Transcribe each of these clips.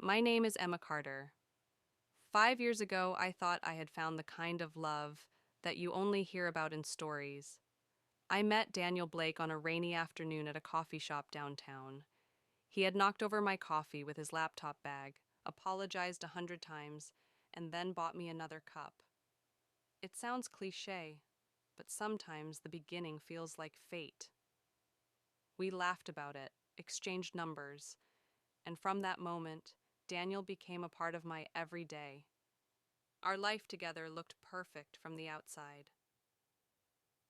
My name is Emma Carter. 5 years ago, I thought I had found the kind of love that you only hear about in stories. I met Daniel Blake on a rainy afternoon at a coffee shop downtown. He had knocked over my coffee with his laptop bag, apologized 100 times, and then bought me another cup. It sounds cliché, but sometimes the beginning feels like fate. We laughed about it, exchanged numbers, and from that moment, Daniel became a part of my everyday. Our life together looked perfect from the outside.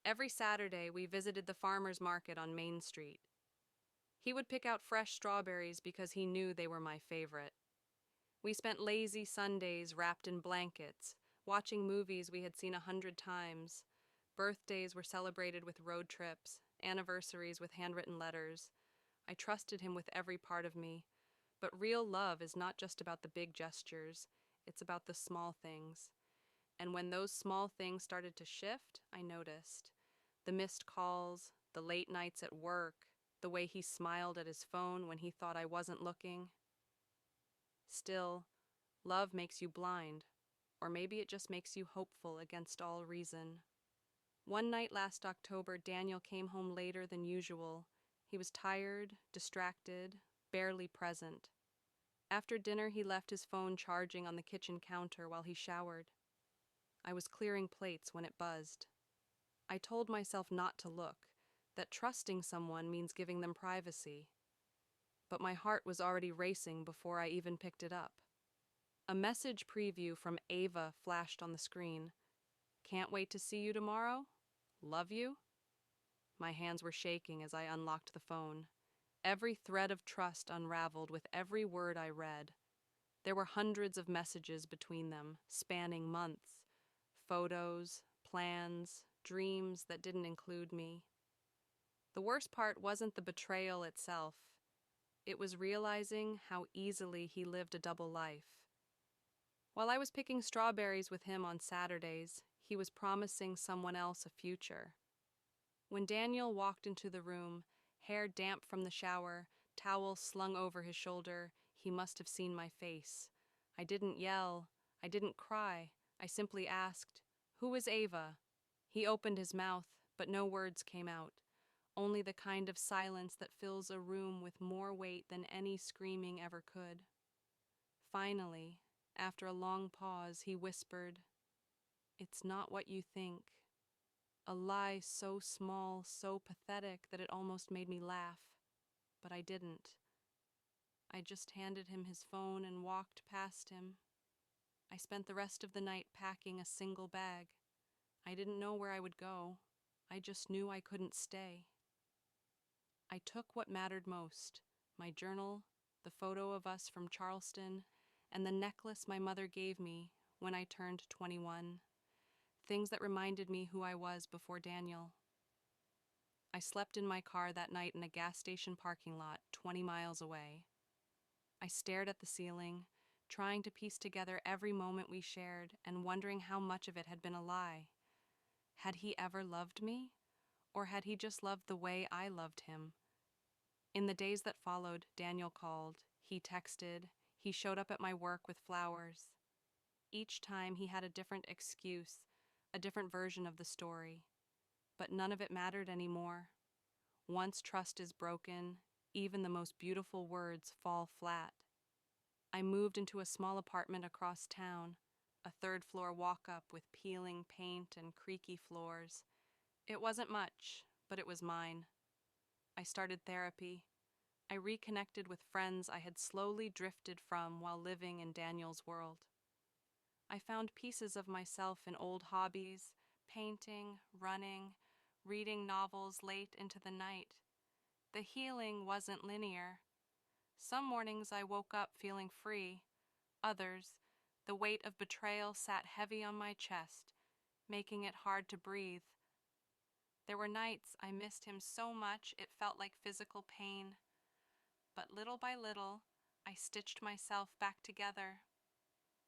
Every Saturday, we visited the farmer's market on Main Street. He would pick out fresh strawberries because he knew they were my favorite. We spent lazy Sundays wrapped in blankets, watching movies we had seen 100 times. Birthdays were celebrated with road trips, anniversaries with handwritten letters. I trusted him with every part of me. But real love is not just about the big gestures, it's about the small things. And when those small things started to shift, I noticed. The missed calls, the late nights at work, the way he smiled at his phone when he thought I wasn't looking. Still, love makes you blind, or maybe it just makes you hopeful against all reason. One night last October, Daniel came home later than usual. He was tired, distracted, barely present. After dinner, he left his phone charging on the kitchen counter while he showered. I was clearing plates when it buzzed. I told myself not to look, that trusting someone means giving them privacy. But my heart was already racing before I even picked it up. A message preview from Ava flashed on the screen. "Can't wait to see you tomorrow? Love you?" My hands were shaking as I unlocked the phone. Every thread of trust unraveled with every word I read. There were hundreds of messages between them, spanning months. Photos, plans, dreams that didn't include me. The worst part wasn't the betrayal itself. It was realizing how easily he lived a double life. While I was picking strawberries with him on Saturdays, he was promising someone else a future. When Daniel walked into the room, hair damp from the shower, towel slung over his shoulder, he must have seen my face. I didn't yell. I didn't cry. I simply asked, "Who is Ava?" He opened his mouth, but no words came out. Only the kind of silence that fills a room with more weight than any screaming ever could. Finally, after a long pause, he whispered, "It's not what you think." A lie so small, so pathetic that it almost made me laugh. But I didn't. I just handed him his phone and walked past him. I spent the rest of the night packing a single bag. I didn't know where I would go. I just knew I couldn't stay. I took what mattered most, my journal, the photo of us from Charleston, and the necklace my mother gave me when I turned 21. Things that reminded me who I was before Daniel. I slept in my car that night in a gas station parking lot 20 miles away. I stared at the ceiling, trying to piece together every moment we shared and wondering how much of it had been a lie. Had he ever loved me? Or had he just loved the way I loved him? In the days that followed, Daniel called, he texted, he showed up at my work with flowers. Each time he had a different excuse, a different version of the story. But none of it mattered anymore. Once trust is broken, even the most beautiful words fall flat. I moved into a small apartment across town, a third-floor walk-up with peeling paint and creaky floors. It wasn't much, but it was mine. I started therapy. I reconnected with friends I had slowly drifted from while living in Daniel's world. I found pieces of myself in old hobbies, painting, running, reading novels late into the night. The healing wasn't linear. Some mornings I woke up feeling free. Others, the weight of betrayal sat heavy on my chest, making it hard to breathe. There were nights I missed him so much it felt like physical pain. But little by little, I stitched myself back together.